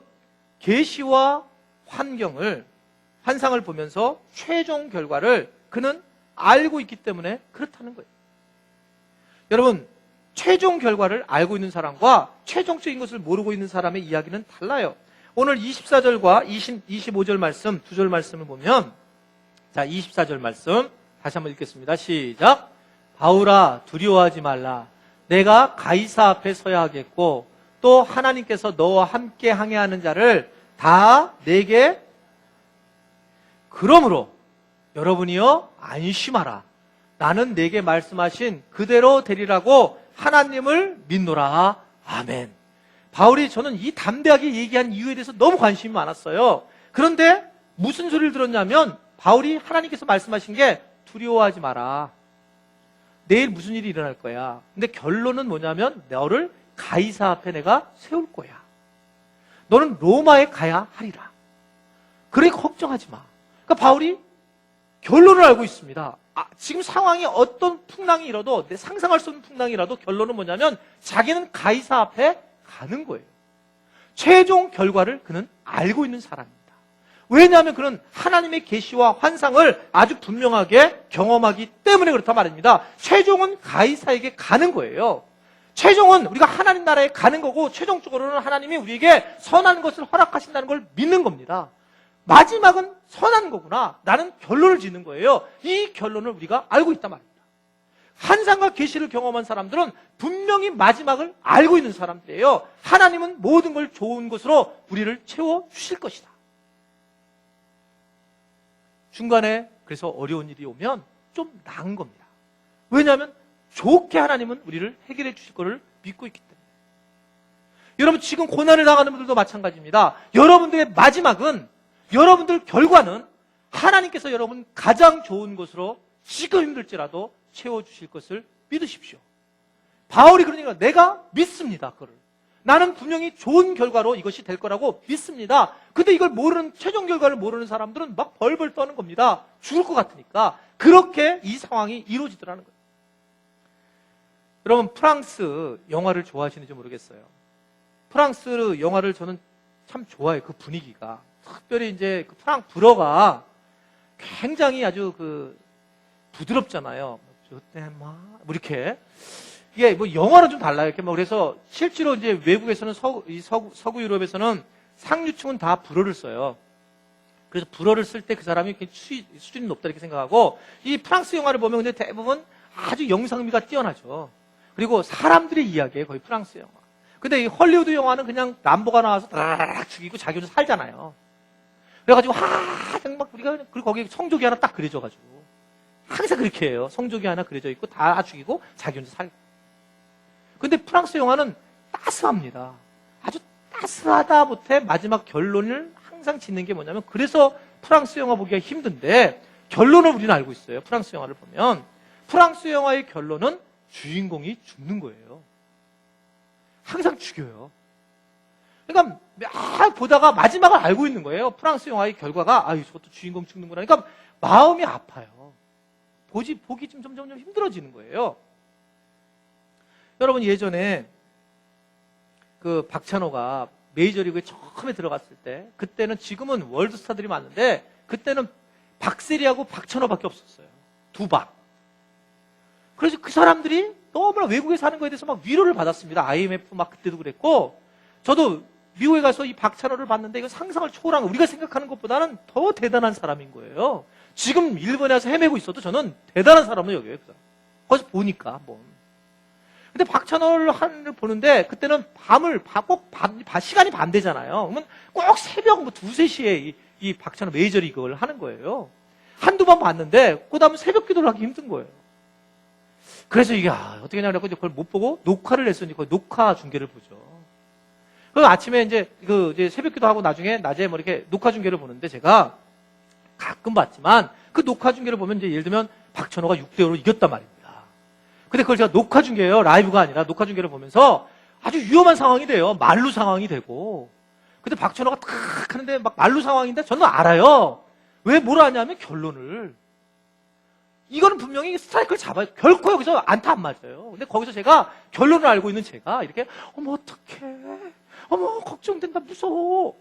계시와 환상을 보면서 최종 결과를 그는 알고 있기 때문에 그렇다는 거예요. 여러분, 최종 결과를 알고 있는 사람과 최종적인 것을 모르고 있는 사람의 이야기는 달라요. 오늘 24절과 25절 말씀, 두 절 말씀을 보면, 자, 24절 말씀 다시 한번 읽겠습니다. 시작. 바울아, 두려워하지 말라. 내가 가이사 앞에 서야 하겠고 또 하나님께서 너와 함께 항해하는 자를 다 내게, 그러므로 여러분이여 안심하라. 나는 내게 말씀하신 그대로 되리라고 하나님을 믿노라. 아멘. 바울이 저는 이 담대하게 얘기한 이유에 대해서 너무 관심이 많았어요. 그런데 무슨 소리를 들었냐면 바울이 하나님께서 말씀하신 게 두려워하지 마라. 내일 무슨 일이 일어날 거야. 근데 결론은 뭐냐면 너를 가이사 앞에 내가 세울 거야. 너는 로마에 가야 하리라. 그러니까 걱정하지 마. 그러니까 바울이 결론을 알고 있습니다. 지금 상황이 어떤 풍랑이 일어도, 내 상상할 수 없는 풍랑이라도 결론은 뭐냐면 자기는 가이사 앞에 가는 거예요. 최종 결과를 그는 알고 있는 사람입니다. 왜냐하면 그는 하나님의 계시와 환상을 아주 분명하게 경험하기 때문에 그렇단 말입니다. 최종은 가이사에게 가는 거예요. 최종은 우리가 하나님 나라에 가는 거고 최종적으로는 하나님이 우리에게 선한 것을 허락하신다는 걸 믿는 겁니다. 마지막은 선한 거구나. 나는 결론을 짓는 거예요. 이 결론을 우리가 알고 있단 말입니다. 환상과 계시를 경험한 사람들은 분명히 마지막을 알고 있는 사람들이에요. 하나님은 모든 걸 좋은 것으로 우리를 채워주실 것이다. 중간에 그래서 어려운 일이 오면 좀 나은 겁니다. 왜냐하면 좋게 하나님은 우리를 해결해 주실 것을 믿고 있기 때문에. 여러분 지금 고난을 당하는 분들도 마찬가지입니다. 여러분들의 마지막은, 여러분들 결과는 하나님께서 여러분 가장 좋은 것으로 지금 힘들지라도 채워주실 것을 믿으십시오. 바울이 그러니까 내가 믿습니다. 그거를. 나는 분명히 좋은 결과로 이것이 될 거라고 믿습니다. 근데 이걸 최종 결과를 모르는 사람들은 막 벌벌 떠는 겁니다. 죽을 것 같으니까. 그렇게 이 상황이 이루어지더라는 거예요. 여러분 프랑스 영화를 좋아하시는지 모르겠어요. 프랑스 영화를 저는 참 좋아해요. 그 분위기가. 특별히 이제 그 프랑 불어가 굉장히 아주 부드럽잖아요. 뭐 이렇게. 이게 뭐 영화는 좀 달라요. 이렇게 뭐 그래서 실제로 이제 외국에서는 서구 유럽에서는 상류층은 다 불어를 써요. 그래서 불어를 쓸 때 그 사람이 수준이 높다 이렇게 생각하고, 이 프랑스 영화를 보면 근데 대부분 아주 영상미가 뛰어나죠. 그리고 사람들의 이야기예요, 거의 프랑스 영화. 근데 이 헐리우드 영화는 그냥 람보가 나와서 다라락 죽이고 자기 혼자 살잖아요. 그래가지고 막 우리가, 그리고 거기에 성족이 하나 딱 그려져가지고 항상 그렇게 해요. 성족이 하나 그려져 있고 다 죽이고 자기 혼자 살고. 근데 프랑스 영화는 따스합니다. 아주 따스하다 못해 마지막 결론을 항상 짓는 게 뭐냐면, 그래서 프랑스 영화 보기가 힘든데 결론을 우리는 알고 있어요. 프랑스 영화를 보면 프랑스 영화의 결론은 주인공이 죽는 거예요. 항상 죽여요. 그러니까 보다가 마지막을 알고 있는 거예요. 프랑스 영화의 결과가 저것도 주인공 죽는구나. 그러니까 마음이 아파요. 보기 좀 점점 힘들어지는 거예요. 여러분, 예전에 박찬호가 메이저리그에 처음에 들어갔을 때, 그때는, 지금은 월드스타들이 많은데 그때는 박세리하고 박찬호밖에 없었어요. 두 박. 그래서 그 사람들이 너무나 외국에 사는 거에 대해서 막 위로를 받았습니다. IMF 막 그때도 그랬고, 저도 미국에 가서 이 박찬호를 봤는데 이거 상상을 초월한 거, 우리가 생각하는 것보다는 더 대단한 사람인 거예요. 지금 일본에 와서 헤매고 있어도 저는 대단한 사람을 여겨요. 거기서 보니까 한번. 근데 박찬호를 보는데 그때는 시간이 반대잖아요. 그러면 꼭 새벽 2, 3시에 이 박찬호 메이저리그를 하는 거예요. 한두 번 봤는데 그 다음에 새벽 기도를 하기 힘든 거예요. 그래서 이게 어떻게 하냐고 그걸 못 보고 녹화를 했으니 거의 녹화 중계를 보죠. 그리고 아침에 이제 새벽 기도하고 낮에 뭐 이렇게 녹화 중계를 보는데, 제가 가끔 봤지만 그 녹화 중계를 보면 이제 예를 들면 박찬호가 6대5로 이겼단 말입니다. 근데 그걸 제가 녹화 중계예요. 라이브가 아니라 녹화 중계를 보면서 아주 위험한 상황이 돼요. 만루 상황이 되고. 근데 박찬호가 탁 하는데 막 만루 상황인데 저는 알아요. 왜 뭐라 하냐면 결론을. 이거는 분명히 스트라이크를 잡아요. 결코 여기서 안타 안 맞아요. 근데 거기서 제가 결론을 알고 있는 제가 이렇게 어떡해. 걱정된다. 무서워.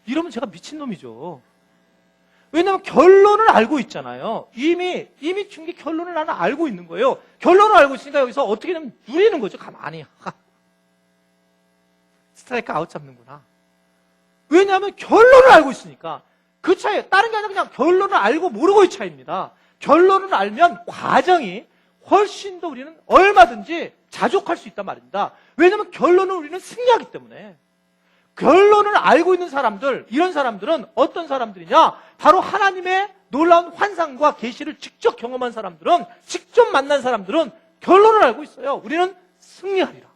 이러면 제가 미친놈이죠. 왜냐하면 결론을 알고 있잖아요. 이미 준 게 결론을 나는 알고 있는 거예요. 결론을 알고 있으니까 여기서 어떻게 되면 누리는 거죠. 가만히. 스트라이크 아웃 잡는구나. 왜냐하면 결론을 알고 있으니까. 그 차이, 다른 게 아니라 그냥 결론을 알고 모르고의 차이입니다. 결론을 알면 과정이 훨씬 더 우리는 얼마든지 자족할 수 있단 말입니다. 왜냐하면 결론을 우리는 승리하기 때문에. 결론을 알고 있는 사람들, 이런 사람들은 어떤 사람들이냐? 바로 하나님의 놀라운 환상과 계시를 직접 경험한 사람들은, 직접 만난 사람들은 결론을 알고 있어요. 우리는 승리하리라.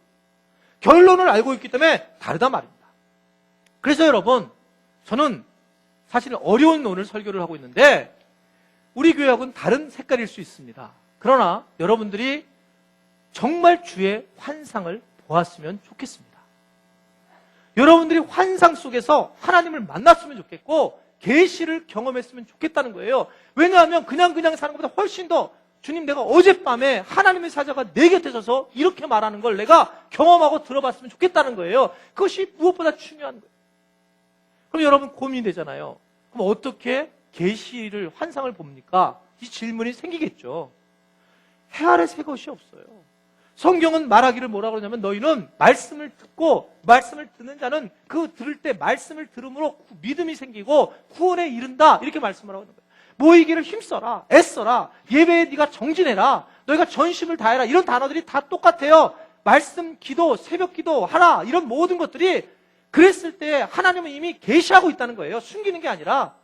결론을 알고 있기 때문에 다르단 말입니다. 그래서 여러분, 저는 사실 어려운 오늘 설교를 하고 있는데, 우리 교회하고는 다른 색깔일 수 있습니다. 그러나 여러분들이 정말 주의 환상을 보았으면 좋겠습니다. 여러분들이 환상 속에서 하나님을 만났으면 좋겠고 계시를 경험했으면 좋겠다는 거예요. 왜냐하면 그냥 사는 것보다 훨씬 더, 주님, 내가 어젯밤에 하나님의 사자가 내 곁에 서서 이렇게 말하는 걸 내가 경험하고 들어봤으면 좋겠다는 거예요. 그것이 무엇보다 중요한 거예요. 그럼 여러분 고민이 되잖아요. 그럼 어떻게 계시를, 환상을 봅니까? 이 질문이 생기겠죠. 해 아래 새 것이 없어요. 성경은 말하기를 뭐라고 그러냐면, 너희는 말씀을 듣고, 말씀을 듣는 자는 들을 때 말씀을 들음으로 믿음이 생기고 구원에 이른다, 이렇게 말씀을 하고 있는 거예요. 모이기를 힘써라, 애써라, 예배에 네가 정진해라, 너희가 전심을 다해라, 이런 단어들이 다 똑같아요. 말씀, 기도, 새벽 기도 하라, 이런 모든 것들이 그랬을 때 하나님은 이미 계시하고 있다는 거예요. 숨기는 게 아니라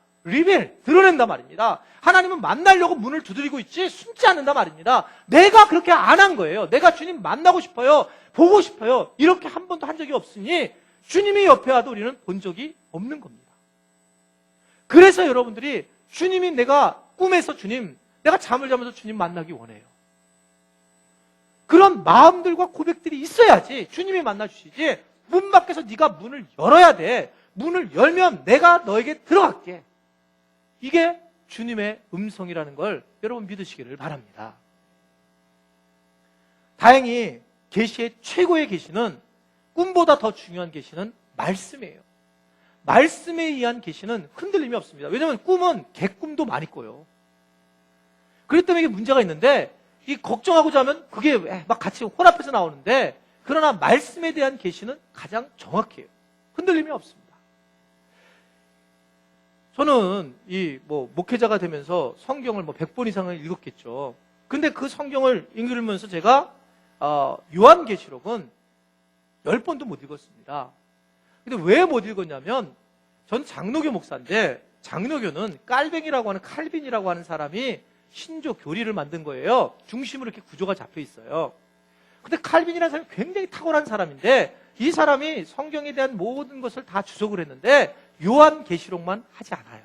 드러낸단 말입니다. 하나님은 만나려고 문을 두드리고 있지 숨지 않는단 말입니다. 내가 그렇게 안 한 거예요. 내가 주님 만나고 싶어요. 보고 싶어요. 이렇게 한 번도 한 적이 없으니 주님이 옆에 와도 우리는 본 적이 없는 겁니다. 그래서 여러분들이 주님이, 내가 꿈에서 주님, 내가 잠을 자면서 주님 만나기 원해요. 그런 마음들과 고백들이 있어야지 주님이 만나주시지, 문 밖에서 네가 문을 열어야 돼. 문을 열면 내가 너에게 들어갈게. 이게 주님의 음성이라는 걸 여러분 믿으시기를 바랍니다. 다행히 계시의 최고의 계시는, 꿈보다 더 중요한 계시는 말씀이에요. 말씀에 의한 계시는 흔들림이 없습니다. 왜냐하면 꿈은 개꿈도 많이 꿔요. 그렇기 때문에 이게 문제가 있는데 이 걱정하고자 하면 그게 막 같이 혼합해서 나오는데 그러나 말씀에 대한 계시는 가장 정확해요. 흔들림이 없습니다. 저는 목회자가 되면서 성경을 100번 이상을 읽었겠죠. 근데 그 성경을 읽으면서 제가 요한계시록은 10번도 못 읽었습니다. 근데 왜 못 읽었냐면 전 장로교 목사인데 장로교는 깔뱅이라고 하는 칼빈이라고 하는 사람이 신조 교리를 만든 거예요. 중심으로 이렇게 구조가 잡혀 있어요. 근데 칼빈이라는 사람이 굉장히 탁월한 사람인데 이 사람이 성경에 대한 모든 것을 다 주석을 했는데 요한계시록만 하지 않아요.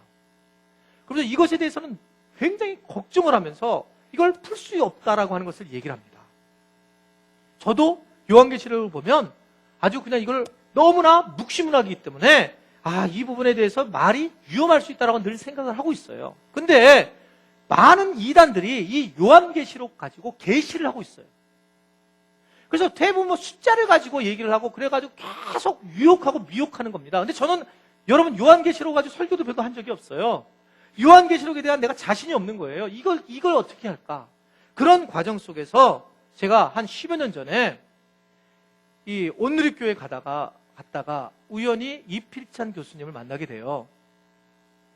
그래서 이것에 대해서는 굉장히 걱정을 하면서 이걸 풀 수 없다라고 하는 것을 얘기를 합니다. 저도 요한계시록을 보면 아주 그냥 이걸 너무나 묵시문학이기 때문에 이 부분에 대해서 말이 위험할 수 있다라고 늘 생각을 하고 있어요. 근데 많은 이단들이 이 요한계시록 가지고 계시를 하고 있어요. 그래서 대부분 숫자를 가지고 얘기를 하고 그래가지고 계속 유혹하고 미혹하는 겁니다. 근데 저는 여러분 요한계시록 가지고 설교도 별로 한 적이 없어요. 요한계시록에 대한 내가 자신이 없는 거예요. 이걸 어떻게 할까? 그런 과정 속에서 제가 한 10여 년 전에 이 온누리교회 갔다가 우연히 이필찬 교수님을 만나게 돼요.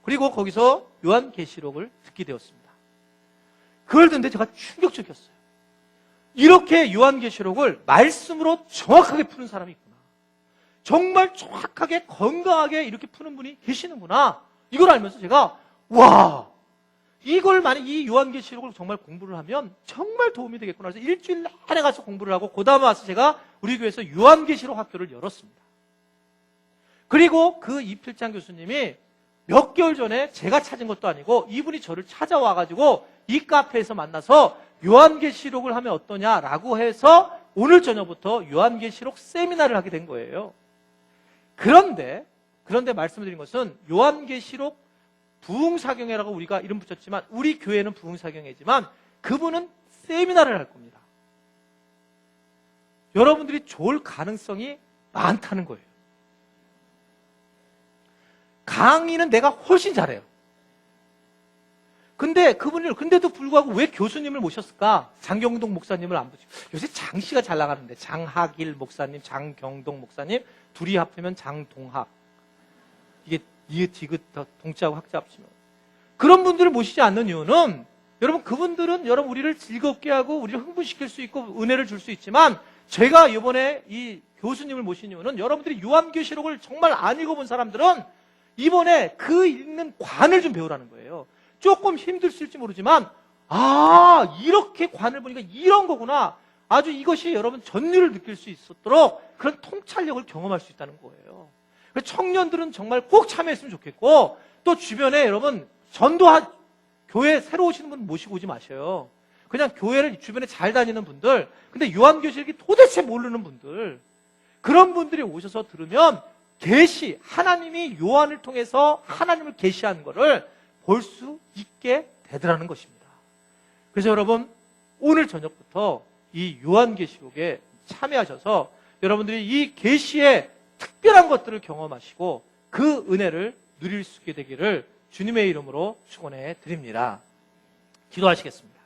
그리고 거기서 요한계시록을 듣게 되었습니다. 그걸 듣는데 제가 충격적이었어요. 이렇게 요한계시록을 말씀으로 정확하게 푸는 사람이 있구나. 정말 정확하게 건강하게 이렇게 푸는 분이 계시는구나. 이걸 알면서 제가 이걸 만약 이 요한계시록을 정말 공부를 하면 정말 도움이 되겠구나. 그래서 일주일 내내 가서 공부를 하고 그 다음에 와서 제가 우리 교회에서 요한계시록 학교를 열었습니다. 그리고 그 이필찬 교수님이 몇 개월 전에 제가 찾은 것도 아니고 이분이 저를 찾아와가지고 이 카페에서 만나서 요한계시록을 하면 어떠냐라고 해서 오늘 저녁부터 요한계시록 세미나를 하게 된 거예요. 그런데 말씀드린 것은 요한계시록 부흥사경회라고 우리가 이름 붙였지만 우리 교회는 부흥사경회지만 그분은 세미나를 할 겁니다. 여러분들이 좋을 가능성이 많다는 거예요. 강의는 내가 훨씬 잘해요. 근데도 불구하고 왜 교수님을 모셨을까? 장경동 목사님을 안 모시고. 요새 장씨가 잘 나가는데, 장학일 목사님, 장경동 목사님, 둘이 합하면 장동학. 이게 디귿 동자하고 학자 합치면. 그런 분들을 모시지 않는 이유는, 여러분, 그분들은 우리를 즐겁게 하고, 우리를 흥분시킬 수 있고, 은혜를 줄 수 있지만, 제가 이번에 이 교수님을 모신 이유는 여러분들이 요한계시록을 정말 안 읽어본 사람들은 이번에 그 읽는 관을 좀 배우라는 거예요. 조금 힘들을지 모르지만 이렇게 관을 보니까 이런 거구나. 아주 이것이 여러분 전율을 느낄 수 있도록 그런 통찰력을 경험할 수 있다는 거예요. 그래서 청년들은 정말 꼭 참여했으면 좋겠고 또 주변에 여러분 교회 새로 오시는 분 모시고 오지 마셔요. 그냥 교회를 주변에 잘 다니는 분들, 근데 요한계시록이 도대체 모르는 분들, 그런 분들이 오셔서 들으면 하나님이 요한을 통해서 하나님을 계시하는 것을 볼 수 있게 되더라는 것입니다. 그래서 여러분 오늘 저녁부터 이 요한계시록에 참여하셔서 여러분들이 이 계시의 특별한 것들을 경험하시고 그 은혜를 누릴 수 있게 되기를 주님의 이름으로 축원해 드립니다. 기도하시겠습니다.